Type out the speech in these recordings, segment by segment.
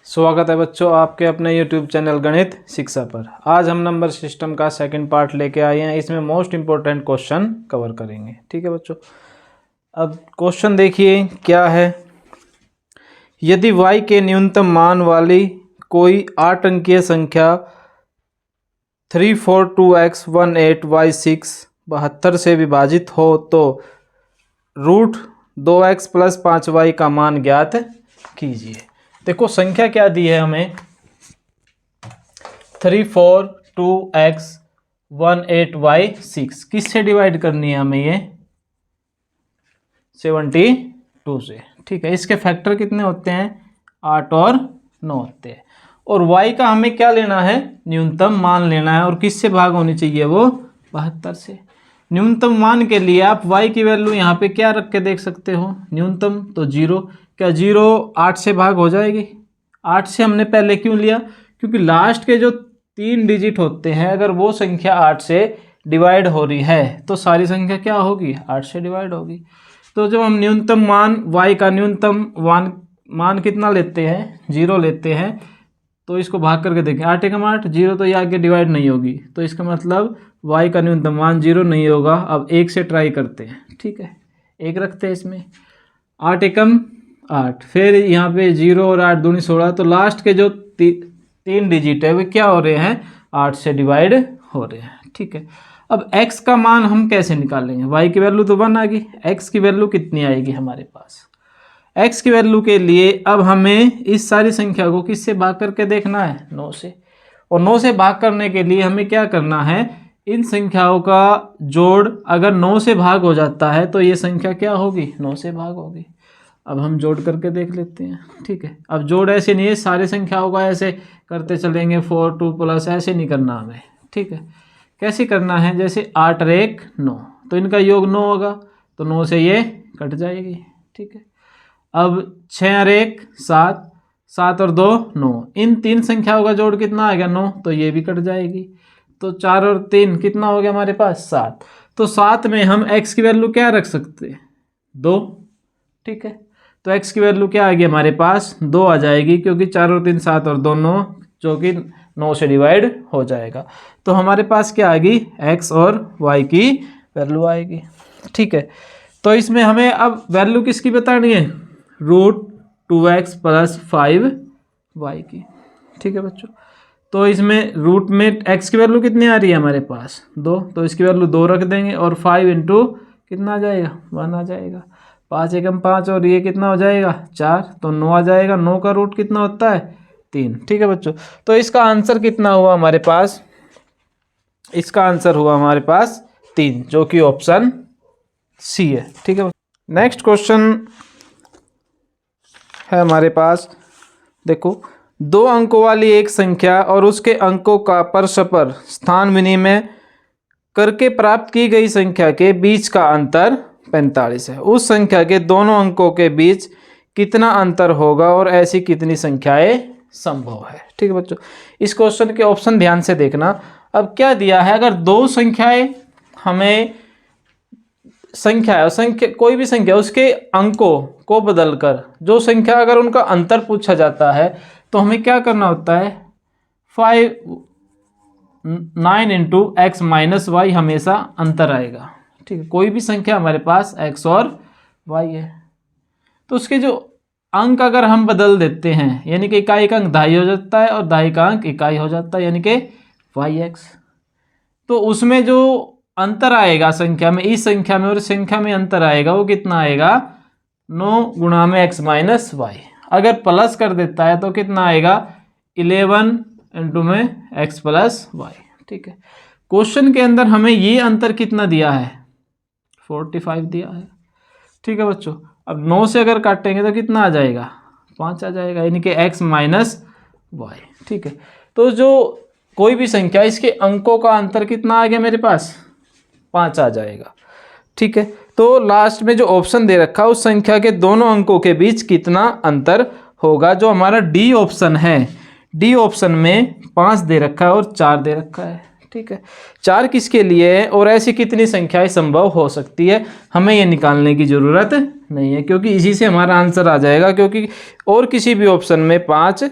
स्वागत है बच्चों आपके अपने YouTube चैनल गणित शिक्षा पर। आज हम नंबर सिस्टम का सेकंड पार्ट लेके आए हैं। इसमें मोस्ट इम्पोर्टेंट क्वेश्चन कवर करेंगे। ठीक है बच्चों, अब क्वेश्चन देखिए क्या है। यदि y के न्यूनतम मान वाली कोई 8 अंकीय संख्या 342x 18y6 72 से विभाजित हो तो रूट 2x + 5y का मान ज्ञात कीजिए। देखो संख्या क्या दी है हमें, 342x 18y6 किससे डिवाइड करनी है हमें, ये 72 से। ठीक है, इसके फैक्टर कितने होते हैं, 8 और 9 होते हैं। और y का हमें क्या लेना है, न्यूनतम मान लेना है। और किससे भाग होनी चाहिए, वो 72 से। न्यूनतम मान के लिए आप y की वैल्यू यहाँ पे क्या रख के देख सकते हो, न्यूनतम तो 0। क्या 0 8 से भाग हो जाएगी। 8 से हमने पहले क्यों लिया, क्योंकि लास्ट के जो 3 डिजिट होते हैं अगर वो संख्या 8 से डिवाइड हो रही है तो सारी संख्या क्या होगी, 8 से डिवाइड होगी। तो जब हम न्यूनतम मान y का न्यूनतम मान कितना लेते हैं, 0 लेते हैं, तो इसको भाग करके देखें, 8 एकम 8, 0 तो ये आगे डिवाइड नहीं होगी, तो इसका मतलब y का न्यूनतम मान 0 नहीं होगा। अब 1 से ट्राई करते हैं। ठीक है, 1 रखते हैं इसमें, 8 एकम 8, फिर यहाँ पे 0 और 8 दूनी 16, तो लास्ट के जो 3 डिजिट है वे क्या हो रहे हैं, 8 से डिवाइड हो रहे हैं। ठीक है, अब x का मान हम कैसे निकालेंगे, y की वैल्यू तो 1 आ गई, x की वैल्यू कितनी आएगी हमारे पास। x की वैल्यू के लिए अब हमें इस सारी संख्या को किससे भाग करके देखना है, 9 से। और 9 से भाग करने के लिए हमें क्या करना है, इन संख्याओं का जोड़ अगर 9 से भाग हो जाता है तो ये संख्या क्या होगी, 9 से भाग होगी। अब हम जोड़ करके देख लेते हैं। ठीक है, अब जोड़ ऐसे नहीं है, सारी संख्याओं का ऐसे करते चलेंगे, 4 2 प्लस ऐसे नहीं करना हमें। ठीक है, कैसे करना है, जैसे 8 और 1 9, तो इनका योग 9 होगा, तो 9 से ये कट जाएगी। ठीक है, अब 6 और 1 7, 7 और 2 9, इन 3 संख्याओं का जोड़ कितना आ गया, 9, तो ये भी कट जाएगी। तो 4 और 3 कितना हो गया हमारे पास, 7। तो 7 में हम x की वैल्यू क्या रख सकते हैं, 2। ठीक है, तो x की वैल्यू क्या आ गई हमारे पास, 2 आ जाएगी, क्योंकि 4 और 3 7 और 2 9, जो कि 9 से डिवाइड हो जाएगा। तो हमारे पास क्या आ गई, x और y की वैल्यू आएगी। ठीक है, तो इसमें हमें अब वैल्यू किसकी बतानी है, रूट 2x + 5y की। ठीक है बच्चों, तो इसमें रूट में x की वैल्यू कितनी आ रही है हमारे पास, 2, तो इसकी वैल्यू 2 रख देंगे, और 5 इंटू कितना आ जाएगा, 1 आ जाएगा। 5 एकम 5 और ये कितना हो जाएगा, 4, तो 9 आ जाएगा। 9 का रूट कितना होता है, 3। ठीक है बच्चों, तो इसका आंसर कितना हुआ हमारे पास, इसका आंसर हुआ हमारे पास 3, जो कि ऑप्शन सी है। ठीक है, नेक्स्ट क्वेश्चन है हमारे पास। देखो, 2 अंकों वाली एक संख्या और उसके अंकों का परस्पर स्थान विनिमय करके प्राप्त की गई संख्या के बीच का अंतर 45 है। उस संख्या के दोनों अंकों के बीच कितना अंतर होगा और ऐसी कितनी संख्याएं संभव है। ठीक है बच्चों, इस क्वेश्चन के ऑप्शन ध्यान से देखना। अब क्या दिया है, अगर 2 संख्याएं हमें संख्या कोई भी संख्या उसके अंकों को बदलकर जो संख्या अगर उनका अंतर पूछा जाता है तो हमें क्या करना होता है, 9 इंटू एक्स माइनस वाई हमेशा अंतर आएगा। ठीक है, कोई भी संख्या हमारे पास x और y है, तो उसके जो अंक अगर हम बदल देते हैं, यानी कि इकाई का अंक दहाई हो जाता है और दहाई का अंक इकाई हो जाता है, यानी कि yx, तो उसमें जो अंतर आएगा संख्या में, इस संख्या में और इस संख्या में अंतर आएगा, वो कितना आएगा, 9 गुणा में x माइनस वाई। अगर प्लस कर देता है तो कितना आएगा, 11 इंटू में x प्लस वाई। ठीक है, क्वेश्चन के अंदर हमें ये अंतर कितना दिया है, 45 दिया है। ठीक है बच्चों, अब 9 से अगर काटेंगे तो कितना आ जाएगा, 5 आ जाएगा, यानी कि x माइनस वाई। ठीक है, तो जो कोई भी संख्या इसके अंकों का अंतर कितना आ गया मेरे पास, 5 आ जाएगा। ठीक है, तो लास्ट में जो ऑप्शन दे रखा है उस संख्या के दोनों अंकों के बीच कितना अंतर होगा, जो हमारा डी ऑप्शन है। डी ऑप्शन में 5 दे रखा है और 4 दे रखा है। ठीक है, 4 किसके लिए है और ऐसी कितनी संख्याएं संभव हो सकती है, हमें ये निकालने की ज़रूरत नहीं है, क्योंकि इसी से हमारा आंसर आ जाएगा, क्योंकि और किसी भी ऑप्शन में 5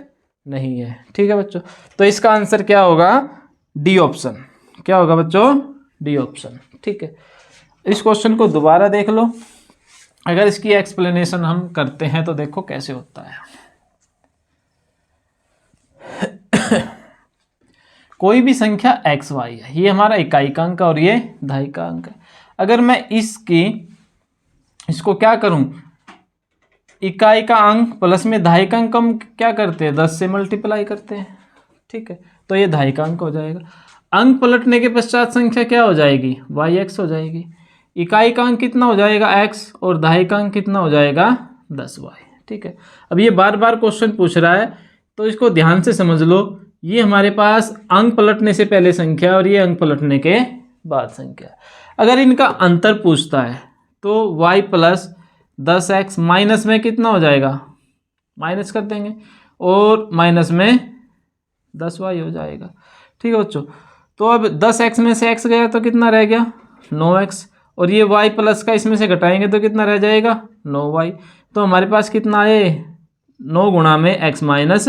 नहीं है। ठीक है बच्चों, तो इसका आंसर क्या होगा? D option. क्या होगा बच्चों? D option. ठीक है, इस क्वेश्चन को दोबारा देख लो। अगर इसकी एक्सप्लेनेशन हम करते हैं तो देखो कैसे होता है। कोई भी संख्या एक्स वाई है, ये हमारा इकाई का अंक और ये दहाई का अंक है। अगर मैं इसको क्या करूं, इकाई का अंक प्लस में दहाई का अंक हम क्या करते हैं? 10 से मल्टीप्लाई करते हैं। ठीक है, तो ये दहाई का अंक हो जाएगा। अंक पलटने के पश्चात संख्या क्या हो जाएगी? वाई एक्स हो जाएगी। इकाई का अंक कितना हो जाएगा? एक्स, और दहाई का अंक कितना हो जाएगा? 10 वाई। ठीक है, अब ये बार बार क्वेश्चन पूछ रहा है तो इसको ध्यान से समझ लो। ये हमारे पास अंक पलटने से पहले संख्या और ये अंक पलटने के बाद संख्या। अगर इनका अंतर पूछता है तो y प्लस 10x माइनस में कितना हो जाएगा? माइनस कर देंगे, और माइनस में 10y हो जाएगा। ठीक है बच्चों, तो अब 10x में से x गया तो कितना रह गया? 9x, और ये y प्लस का इसमें से घटाएंगे तो कितना रह जाएगा? 9y। तो हमारे पास कितना है? 9 गुणा में x माइनस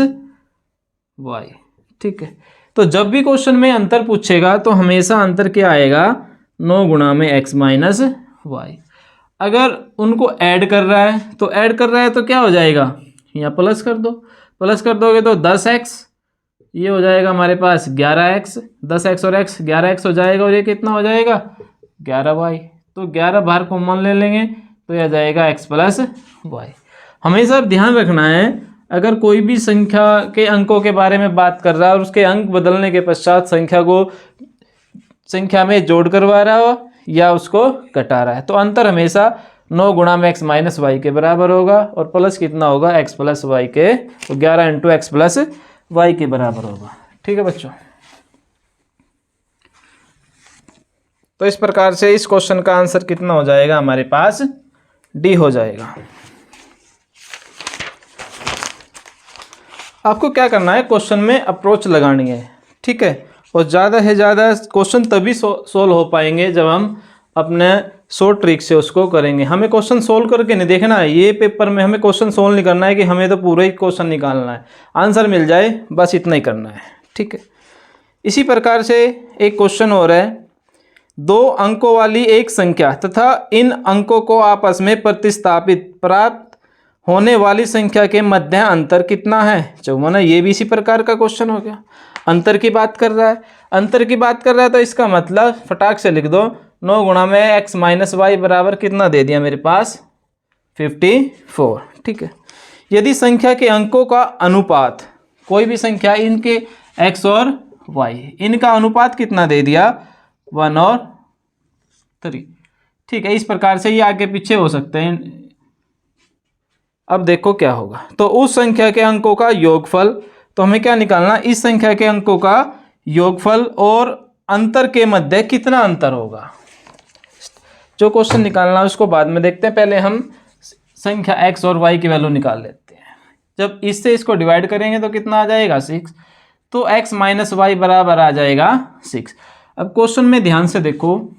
y। ठीक है, तो जब भी क्वेश्चन में अंतर पूछेगा तो हमेशा अंतर क्या आएगा? 9 गुणा में x माइनस वाई। अगर उनको ऐड कर रहा है तो क्या हो जाएगा? यहाँ प्लस कर दो, प्लस कर दोगे तो 10x, ये हो जाएगा हमारे पास 11x, 10x और x 11x हो जाएगा, और ये कितना हो जाएगा? 11y। तो 11 बाहर कॉमन ले लेंगे तो यह जाएगा x प्लस वाई। हमेशा ध्यान रखना है, अगर कोई भी संख्या के अंकों के बारे में बात कर रहा है और उसके अंक बदलने के पश्चात संख्या में जोड़ करवा रहा हो या उसको घटा रहा है, तो अंतर हमेशा 9 गुणा में x माइनस वाई के बराबर होगा, और प्लस कितना होगा? x प्लस वाई के, तो 11 इंटू एक्स प्लस वाई के बराबर होगा। ठीक है बच्चों, तो इस प्रकार से इस क्वेश्चन का आंसर कितना हो जाएगा हमारे पास? डी हो जाएगा। आपको क्या करना है, क्वेश्चन में अप्रोच लगानी है। ठीक है, और ज़्यादा से ज़्यादा क्वेश्चन तभी सोल्व हो पाएंगे जब हम अपने शॉर्ट ट्रिक से उसको करेंगे। हमें क्वेश्चन सोल्व करके नहीं देखना है, ये पेपर में हमें क्वेश्चन सोल्व नहीं करना है कि हमें तो पूरा ही क्वेश्चन निकालना है, आंसर मिल जाए बस इतना ही करना है। ठीक है, इसी प्रकार से एक क्वेश्चन हो रहा है, 2 अंकों वाली एक संख्या तथा इन अंकों को आपस में प्रतिस्थापित प्राप्त होने वाली संख्या के मध्य अंतर कितना है? 54 है। ये भी इसी प्रकार का क्वेश्चन हो गया, अंतर की बात कर रहा है। अंतर की बात कर रहा है तो इसका मतलब फटाक से लिख दो, 9 गुणा में x माइनस वाई बराबर कितना दे दिया मेरे पास? 54। ठीक है, यदि संख्या के अंकों का अनुपात, कोई भी संख्या इनके x और y, इनका अनुपात कितना दे दिया? 1 और 3। ठीक है, इस प्रकार से ये आगे पीछे हो सकते हैं। अब देखो क्या होगा, तो उस संख्या के अंकों का योगफल, तो हमें क्या निकालना? इस संख्या के अंकों का योगफल और अंतर के मध्य कितना अंतर होगा। जो क्वेश्चन निकालना है उसको बाद में देखते हैं, पहले हम संख्या x और y की वैल्यू निकाल लेते हैं। जब इससे इसको डिवाइड करेंगे तो कितना आ जाएगा? 6। तो x माइनस वाई बराबर आ जाएगा 6। अब क्वेश्चन में ध्यान से देखो,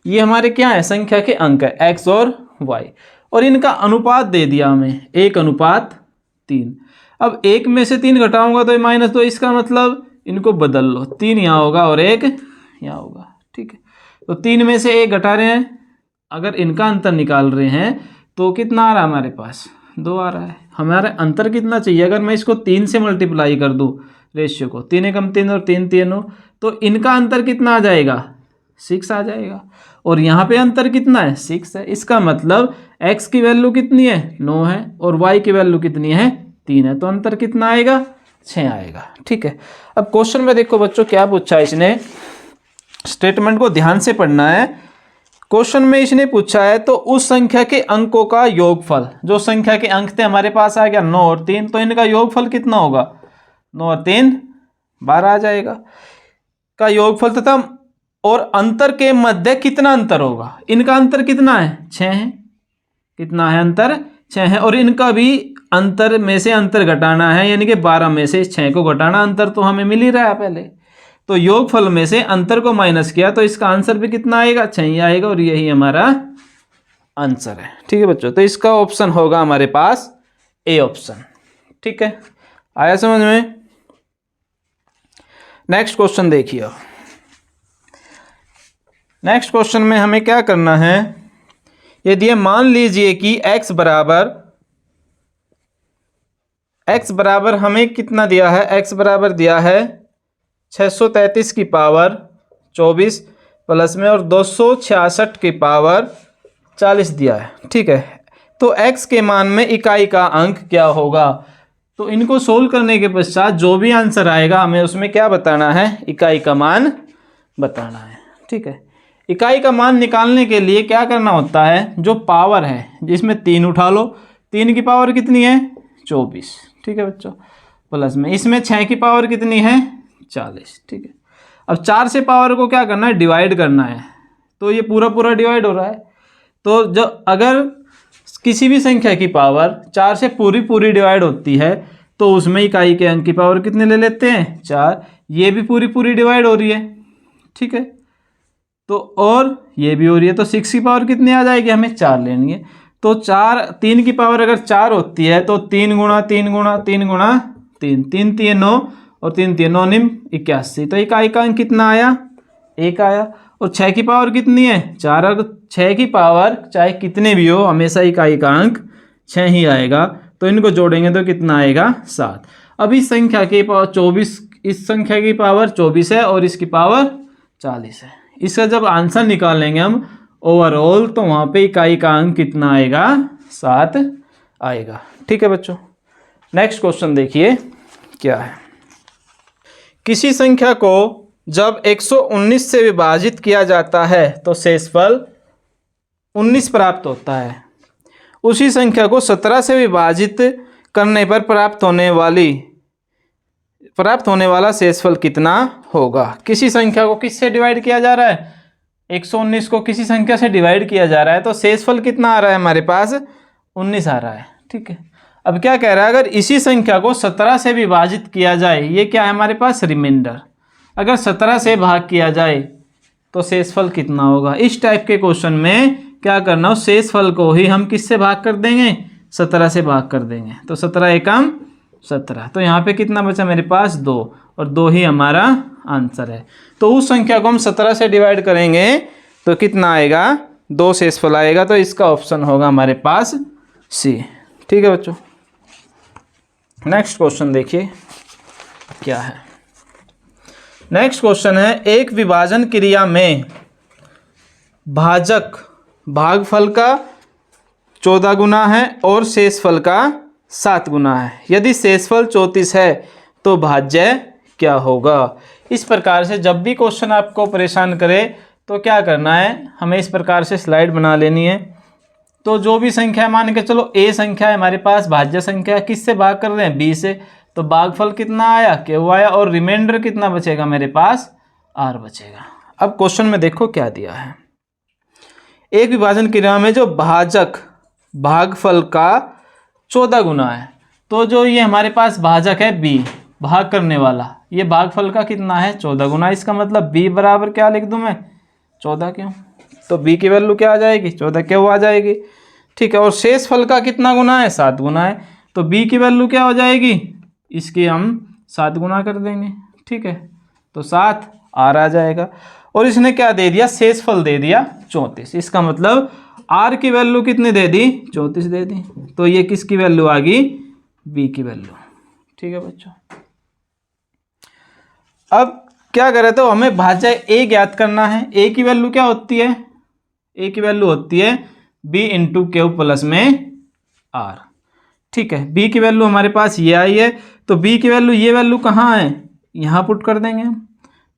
ये हमारे क्या है? संख्या के अंक है x और y, और इनका अनुपात दे दिया हमें 1:3। अब 1 में से 3 घटाऊंगा तो -2, इसका मतलब इनको बदल लो, 3 यहाँ होगा और 1 यहाँ होगा। ठीक है, तो 3 में से 1 घटा रहे हैं, अगर इनका अंतर निकाल रहे हैं तो कितना आ रहा है हमारे पास? 2 आ रहा है। हमारा अंतर कितना चाहिए? अगर मैं इसको 3 से मल्टीप्लाई कर दूँ रेशियो को, 3 एकम 3 और 3 3, तो इनका अंतर कितना आ जाएगा? 6 आ जाएगा, और यहाँ पे अंतर कितना है? 6 है। इसका मतलब x की वैल्यू कितनी है? 9 है, और y की वैल्यू कितनी है? 3 है, तो अंतर कितना आएगा? 6 आएगा। ठीक है, अब क्वेश्चन में देखो बच्चों क्या पूछा है इसने, स्टेटमेंट को ध्यान से पढ़ना है। क्वेश्चन में इसने पूछा है तो उस संख्या के अंकों का योगफल, जो संख्या के अंक थे हमारे पास आ गया 9 और 3, तो इनका योगफल कितना होगा? 9 और 3 12 आ जाएगा का योगफल, तथा और अंतर के मध्य कितना अंतर होगा? इनका अंतर कितना है? 6 है। कितना है अंतर? 6 है, और इनका भी अंतर में से अंतर घटाना है, यानी कि 12 में से 6 को घटाना। अंतर तो हमें मिल ही रहा है पहले, तो योगफल में से अंतर को माइनस किया तो इसका आंसर भी कितना आएगा? 6 ही आएगा, और यही हमारा आंसर है। ठीक है बच्चों, तो इसका ऑप्शन होगा हमारे पास ए ऑप्शन। ठीक है, आया समझ में? नेक्स्ट क्वेश्चन देखिए। नेक्स्ट क्वेश्चन में हमें क्या करना है, यदि मान लीजिए कि x बराबर हमें कितना दिया है, x बराबर दिया है 633 की पावर 24 प्लस में और 266 की पावर 40 दिया है। ठीक है, तो x के मान में इकाई का अंक क्या होगा? तो इनको सोल्व करने के पश्चात जो भी आंसर आएगा हमें उसमें क्या बताना है, इकाई का मान बताना है। ठीक है, इकाई का मान निकालने के लिए क्या करना होता है, जो पावर है जिसमें 3 उठा लो, 3 की पावर कितनी है 24। ठीक है बच्चों, प्लस में इसमें 6 की पावर कितनी है 40। ठीक है, अब 4 से पावर को क्या करना है, डिवाइड करना है, तो ये पूरा पूरा डिवाइड हो रहा है। तो जो अगर किसी भी संख्या की पावर 4 से पूरी पूरी डिवाइड होती है तो उसमें इकाई के अंक की पावर कितने ले लेते हैं 4। ये भी पूरी पूरी डिवाइड हो रही है। ठीक है, तो और ये भी हो रही है, तो 6 की पावर कितनी आ जाएगी, हमें 4 लेनी है। तो 3 की पावर अगर 4 होती है तो 3 गुणा 3 गुणा 3 गुणा 3, 3 3 9 और 3 3 9 निम 81। तो इकाई का अंक कितना आया, 1 आया। और 6 की पावर कितनी है 4, अगर 6 की पावर चाहे कितने भी हो हमेशा इकाई का अंक 6 ही आएगा। तो इनको जोड़ेंगे तो कितना आएगा 7। अब इस संख्या की पावर 24, इस संख्या की पावर 24 है और इसकी पावर 40 है। इसका जब आंसर निकालेंगे हम ओवरऑल तो वहाँ पे इकाई का अंक कितना आएगा 7 आएगा। ठीक है बच्चों, नेक्स्ट क्वेश्चन देखिए क्या है। किसी संख्या को जब 119 से विभाजित किया जाता है तो शेषफल 19 प्राप्त होता है। उसी संख्या को 17 से विभाजित करने पर प्राप्त होने वाला शेषफल कितना होगा? किसी संख्या को किससे डिवाइड किया जा रहा है, 119 को किसी संख्या से डिवाइड किया जा रहा है, तो शेषफल कितना आ रहा है हमारे पास 19 आ रहा है। ठीक है, अब क्या कह रहा है, अगर इसी संख्या को 17 से विभाजित किया जाए, ये क्या है हमारे पास रिमाइंडर, अगर 17 से भाग किया जाए तो शेषफल कितना होगा? इस टाइप के क्वेश्चन में क्या करना हो, शेषफल को ही हम किससे भाग कर देंगे 17 से भाग कर देंगे। तो 17 एकम 17, तो यहाँ पे कितना बचा मेरे पास 2, और 2 ही हमारा आंसर है। तो उस संख्या को हम 17 से डिवाइड करेंगे तो कितना आएगा 2 शेषफल आएगा। तो इसका ऑप्शन होगा हमारे पास सी। ठीक है बच्चों, नेक्स्ट क्वेश्चन देखिए क्या है। नेक्स्ट क्वेश्चन है, एक विभाजन क्रिया में भाजक भागफल का 14 गुना है और शेषफल का 7 गुना है। यदि शेषफल 34 है तो भाज्य क्या होगा? इस प्रकार से जब भी क्वेश्चन आपको परेशान करे तो क्या करना है, हमें इस प्रकार से स्लाइड बना लेनी है। तो जो भी संख्या मान के चलो a संख्या है हमारे पास, भाज्य संख्या किससे भाग कर रहे हैं b से, तो भागफल कितना आया q आया और रिमाइंडर कितना बचेगा मेरे पास r बचेगा। अब क्वेश्चन में देखो क्या दिया है, एक विभाजन क्रिया में जो भाजक भागफल का 14 गुना है, तो जो ये हमारे पास भाजक है b भाग करने वाला, ये भागफल का कितना है 14 गुना। इसका मतलब b बराबर क्या लिख दूं मैं 14 क्यों, तो b की वैल्यू क्या आ जाएगी 14 क्यों आ जाएगी। ठीक है, और शेषफल का कितना गुना है 7 गुना है, तो b की वैल्यू क्या हो जाएगी, इसकी हम 7 गुना कर देंगे। ठीक है, तो 7 r आ जाएगा। और इसने क्या दे दिया, शेषफल दे दिया 34। इसका मतलब r की वैल्यू कितनी दे दी 34 दे दी, तो ये किसकी वैल्यू आ गई b की वैल्यू। ठीक है बच्चों, अब क्या करें, तो हमें भाज्य a ज्ञात करना है। a की वैल्यू क्या होती है, a की वैल्यू होती है b इंटू क्यू प्लस में r। ठीक है, b की वैल्यू हमारे पास ये आई है, तो b की वैल्यू, ये वैल्यू कहाँ है यहाँ पुट कर देंगे हम,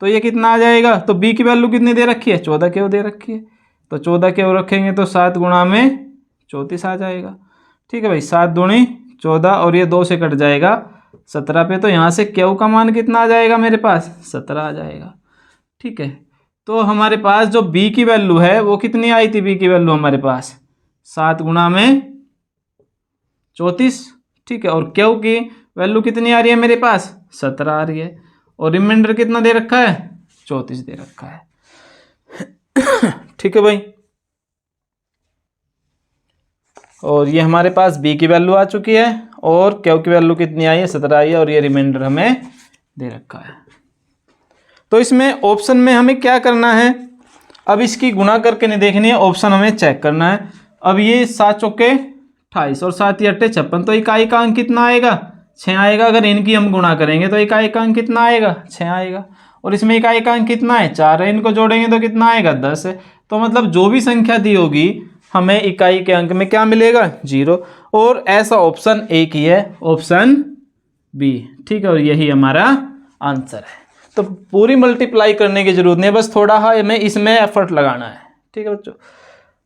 तो ये कितना आ जाएगा, तो b की वैल्यू कितनी दे रखी है 14 क्यों दे रखी है, तो 14 क्यों रखेंगे तो 7 गुणा में 34 आ जाएगा। ठीक है भाई, 7 दूनी 14 और ये 2 से कट जाएगा 17 पे, तो यहाँ से क्यू का मान कितना आ जाएगा मेरे पास 17 आ जाएगा। ठीक है, तो हमारे पास जो b की वैल्यू है वो कितनी आई थी, b की वैल्यू हमारे पास 7 गुणा में 34। ठीक है, और क्यू की वैल्यू कितनी आ रही है मेरे पास 17 आ रही है, और रिमाइंडर कितना दे रखा है 34 दे रखा है। ठीक है भाई, और ये हमारे पास b की वैल्यू आ चुकी है और क्यू की वैल्यू कितनी आई है 17 आई है और ये रिमाइंडर हमें दे रखा है। तो इसमें ऑप्शन में हमें क्या करना है, अब इसकी गुणा करके नहीं देखनी है, ऑप्शन हमें चेक करना है। अब ये 7 चौके 28 और 7 अट्ठे 56, तो इकाई का अंक कितना आएगा 6 आएगा। अगर इनकी हम गुणा करेंगे तो इकाई का अंक कितना आएगा 6 आएगा। और इसमें इकाई का अंक कितना है 4 है, इनको जोड़ेंगे तो कितना आएगा 10 है। तो मतलब जो भी संख्या दी होगी हमें इकाई के अंक में क्या मिलेगा 0। और ऐसा ऑप्शन एक ही है, ऑप्शन बी, ठीक है। और यही हमारा आंसर है। तो पूरी मल्टीप्लाई करने की जरूरत नहीं है, बस थोड़ा हमें इसमें एफर्ट लगाना है, ठीक है बच्चों।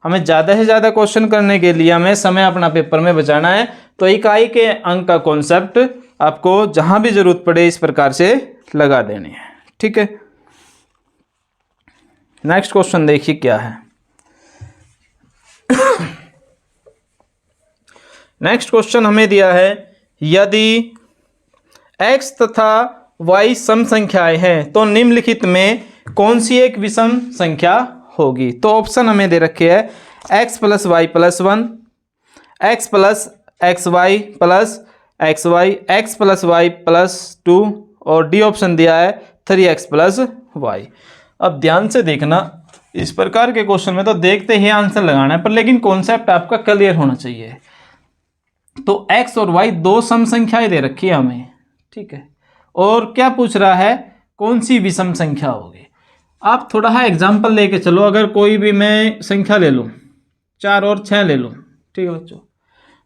हमें ज़्यादा से ज़्यादा क्वेश्चन करने के लिए हमें समय अपना पेपर में बचाना है। तो इकाई के अंक का कॉन्सेप्ट आपको जहां भी जरूरत पड़े इस प्रकार से लगा देनी है, ठीक है। नेक्स्ट क्वेश्चन देखिए क्या है। नेक्स्ट क्वेश्चन हमें दिया है, यदि x तथा y सम संख्याएं हैं तो निम्नलिखित में कौन सी एक विषम संख्या होगी। तो ऑप्शन हमें दे रखे हैं x plus y plus 1, x plus x y plus x y, x plus y plus 2 और डी ऑप्शन दिया है 3x प्लस वाई। अब ध्यान से देखना, इस प्रकार के क्वेश्चन में तो देखते ही आंसर लगाना है, पर लेकिन कॉन्सेप्ट आपका क्लियर होना चाहिए। तो x और y दो सम संख्याएं दे रखी है हमें, ठीक है। और क्या पूछ रहा है कौन सी विषम संख्या होगी। आप थोड़ा सा एग्जाम्पल लेके चलो, अगर कोई भी मैं संख्या ले लूँ 4 और 6 ले लूँ, ठीक है बच्चों।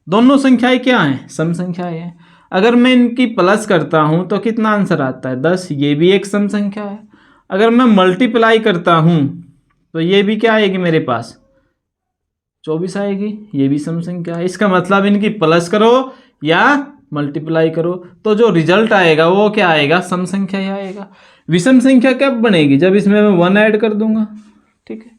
दोनों संख्याएं क्या हैं सम संख्याएं हैं। अगर मैं इनकी प्लस करता हूँ तो कितना आंसर आता है 10, ये भी एक सम संख्या है। अगर मैं मल्टीप्लाई करता हूँ तो ये भी क्या आएगी मेरे पास 24 आएगी, ये भी सम संख्या है। इसका मतलब इनकी प्लस करो या मल्टीप्लाई करो तो जो रिजल्ट आएगा वो क्या आएगा सम संख्या ही आएगा। विषम संख्या कब बनेगी जब इसमें मैं 1 ऐड कर दूंगा, ठीक है।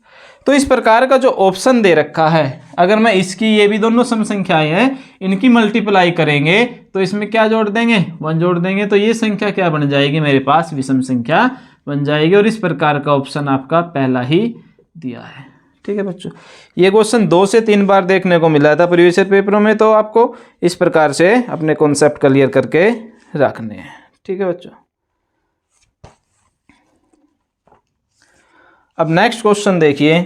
तो इस प्रकार का जो ऑप्शन दे रखा है, अगर मैं इसकी, ये भी दोनों सम संख्याएं हैं, इनकी मल्टीप्लाई करेंगे तो इसमें क्या जोड़ देंगे 1 जोड़ देंगे, तो ये संख्या क्या बन जाएगी मेरे पास विषम संख्या बन जाएगी। और इस प्रकार का ऑप्शन आपका पहला ही दिया है, ठीक है बच्चों। ये क्वेश्चन 2 से 3 बार देखने को मिला था प्रीवियस ईयर पेपरों में, तो आपको इस प्रकार से अपने कॉन्सेप्ट क्लियर करके रखने हैं, ठीक है बच्चों। अब नेक्स्ट क्वेश्चन देखिए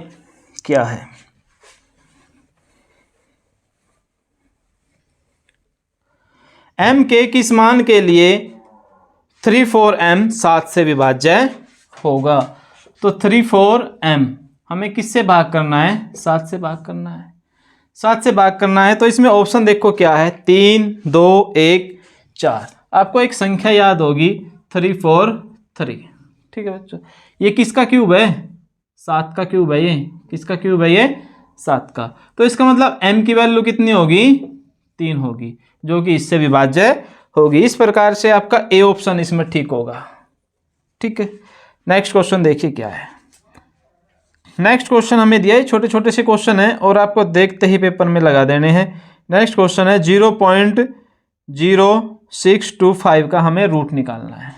क्या है। m के किस मान के लिए 3,4m 7 से विभाज्य होगा। तो 3,4m हमें किससे भाग करना है 7 से भाग करना है, 7 से भाग करना है। तो इसमें ऑप्शन देखो क्या है 3, 2, 1, 4। आपको एक संख्या याद होगी 343, ठीक है बच्चों। ये किसका क्यूब है 7 का क्यूब है, ये किसका क्यूब है ये 7 का। तो इसका मतलब m की वैल्यू कितनी होगी 3 होगी, जो कि इससे विभाज्य होगी। इस प्रकार से आपका ए ऑप्शन इसमें ठीक होगा, ठीक है। नेक्स्ट क्वेश्चन देखिए क्या है। नेक्स्ट क्वेश्चन हमें दिया है, छोटे छोटे से क्वेश्चन है और आपको देखते ही पेपर में लगा देने हैं। नेक्स्ट क्वेश्चन है 0.0625 का हमें रूट निकालना है।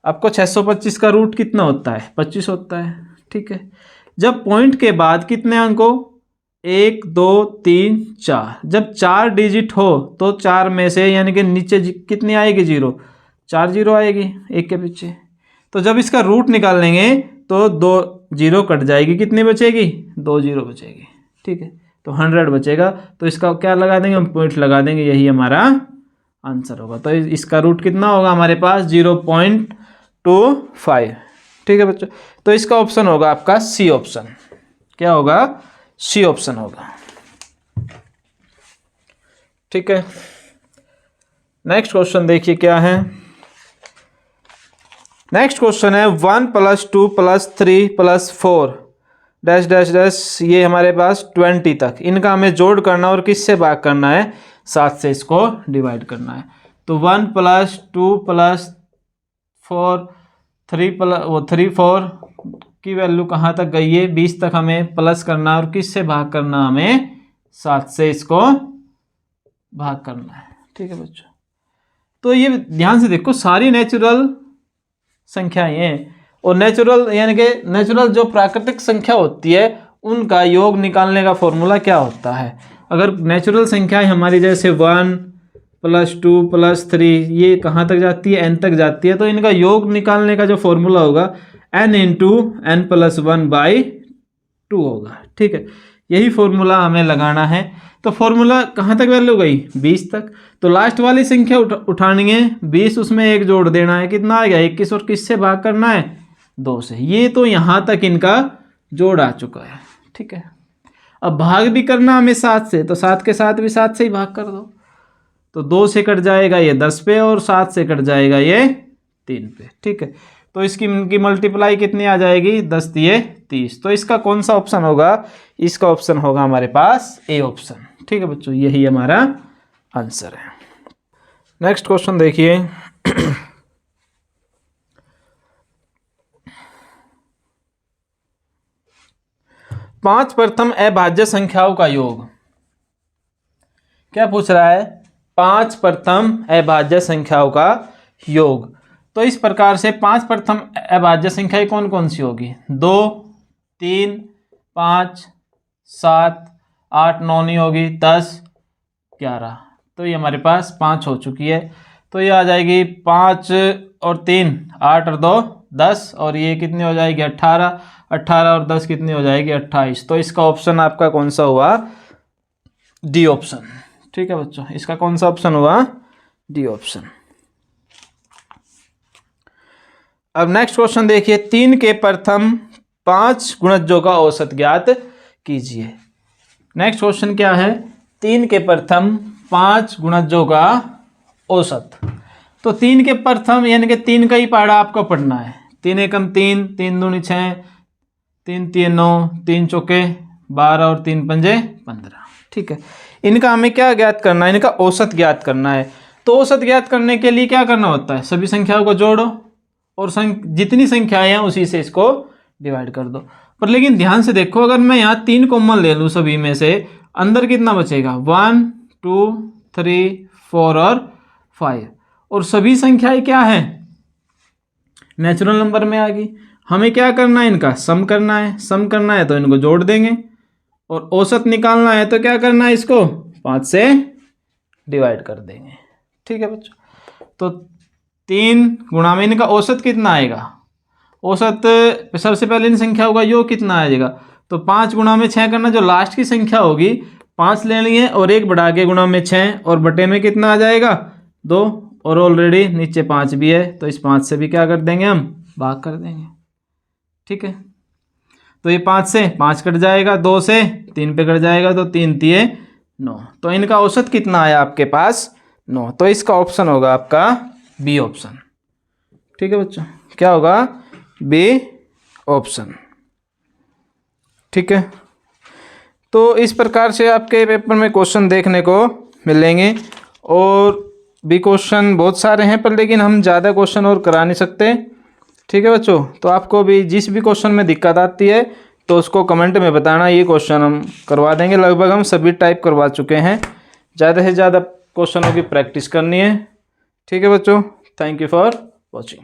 आपको 625 का रूट कितना होता है 25 होता है, ठीक है। जब पॉइंट के बाद कितने अंक हो 1, 2, 3, 4, जब 4 डिजिट हो तो 4 में से यानी कि नीचे कितनी आएगी 0, 4 0 आएगी एक के पीछे। तो जब इसका रूट निकाल लेंगे तो 2 0 कट जाएगी, कितनी बचेगी 2 0 बचेगी, ठीक है। तो 100 बचेगा। तो इसका क्या लगा देंगे हम पॉइंट लगा देंगे, यही हमारा आंसर होगा। तो इसका रूट कितना होगा हमारे पास 0.25, ठीक है बच्चों। तो इसका ऑप्शन होगा आपका सी ऑप्शन। क्या होगा सी ऑप्शन होगा, ठीक है। नेक्स्ट क्वेश्चन देखिए क्या है। नेक्स्ट क्वेश्चन है 1 + 2 + 3 + 4 डैश डैश डैश, ये हमारे पास 20 तक, इनका हमें जोड़ करना और किससे भाग करना है 7 से इसको डिवाइड करना है। तो 1 + 2 + 4 3 4 की वैल्यू कहाँ तक गई है 20 तक, हमें प्लस करना और किससे भाग करना हमें 7 से इसको भाग करना है, ठीक है बच्चों। तो ये ध्यान से देखो सारी नेचुरल संख्याएं हैं, और नेचुरल यानी कि नेचुरल जो प्राकृतिक संख्या होती है उनका योग निकालने का फॉर्मूला क्या होता है। अगर नेचुरल संख्याएं हमारी जैसे 1 +2 +3 ये कहाँ तक जाती है, n तक जाती है। तो इनका योग निकालने का जो फॉर्मूला होगा n × n+1/2 होगा। ठीक है, यही फॉर्मूला हमें लगाना है। तो फॉर्मूला कहाँ तक वैल्यू गई, 20 तक। तो लास्ट वाली संख्या उठानी है 20, उसमें 1 जोड़ देना है, कितना आ गया 21, और किससे भाग करना है 2 से। ये तो यहाँ तक इनका जोड़ आ चुका है। ठीक है, अब भाग भी करना हमें 7 से, तो 7 के साथ भी 7 से ही भाग कर दो। तो 2 से कट जाएगा ये 10 पे, और 7 से कट जाएगा ये 3 पे। ठीक है, तो इसकी मल्टीप्लाई कितनी आ जाएगी, 10 × 30। तो इसका कौन सा ऑप्शन होगा, इसका ऑप्शन होगा हमारे पास ए ऑप्शन। ठीक है बच्चों, यही हमारा आंसर है। नेक्स्ट क्वेश्चन देखिए। 5 प्रथम अभाज्य संख्याओं का योग। क्या पूछ रहा है, 5 प्रथम अभाज्य संख्याओं का योग। तो इस प्रकार से 5 प्रथम अभाज्य संख्याएं कौन कौन सी होगी, 2 3 5 7 8 9 नहीं होगी, 10 11। तो ये हमारे पास 5 हो चुकी है। तो ये आ जाएगी 5 और 3 8 और 2 10, और ये कितनी हो जाएगी 18, 18 और 10 कितनी हो जाएगी 28। तो इसका ऑप्शन आपका कौन सा हुआ, डी ऑप्शन। ठीक है बच्चों, इसका कौन सा ऑप्शन हुआ, डी ऑप्शन। अब नेक्स्ट क्वेश्चन देखिए, 3 के प्रथम 5 गुणजों का औसत ज्ञात कीजिए। नेक्स्ट क्वेश्चन क्या है, 3 के प्रथम 5 गुणजों का औसत। तो 3 के प्रथम यानी कि 3 का ही पहाड़ा आपको पढ़ना है। 3 एकम 3, 3 दूनी 6, 3 3 9, 3 चौके 12 और 3 पंजे 15। ठीक है, इनका हमें क्या ज्ञात करना है, इनका औसत ज्ञात करना है। तो औसत ज्ञात करने के लिए क्या करना होता है, सभी संख्याओं को जोड़ो और जितनी संख्याएं हैं उसी से इसको डिवाइड कर दो। पर लेकिन ध्यान से देखो, अगर मैं यहाँ 3 कॉमन ले लूँ सभी में से, अंदर कितना बचेगा, 1 2 3 4 और 5, और सभी संख्याएं क्या है, नेचुरल नंबर में आ गई। हमें क्या करना है, इनका सम करना है। सम करना है तो इनको जोड़ देंगे, और औसत निकालना है तो क्या करना है, इसको 5 से डिवाइड कर देंगे। ठीक है बच्चों, तो 3 गुणा में इनका औसत कितना आएगा, औसत सबसे पहले इन संख्याओं का योग कितना आ जाएगा। तो 5 गुणा में 6 करना, जो लास्ट की संख्या होगी 5 लेनी है, और 1 बढ़ा के गुणा में 6, और बटे में कितना आ जाएगा 2, और ऑलरेडी नीचे 5 भी है, तो इस 5 से भी क्या कर देंगे, हम भाग कर देंगे। ठीक है, तो ये 5 से 5 कट जाएगा, 2 से 3 पे कट जाएगा, तो 3 3 9। तो इनका औसत कितना आया आपके पास 9। तो इसका ऑप्शन होगा आपका बी ऑप्शन। ठीक है बच्चों, क्या होगा, बी ऑप्शन। ठीक है, तो इस प्रकार से आपके पेपर में क्वेश्चन देखने को मिलेंगे, और भी क्वेश्चन बहुत सारे हैं, पर लेकिन हम ज़्यादा क्वेश्चन और करा नहीं सकते। ठीक है बच्चों, तो आपको भी जिस भी क्वेश्चन में दिक्कत आती है तो उसको कमेंट में बताना, ये क्वेश्चन हम करवा देंगे। लगभग हम सभी टाइप करवा चुके हैं, ज़्यादा से ज़्यादा क्वेश्चनों की प्रैक्टिस करनी है। ठीक है बच्चों, थैंक यू फॉर वॉचिंग।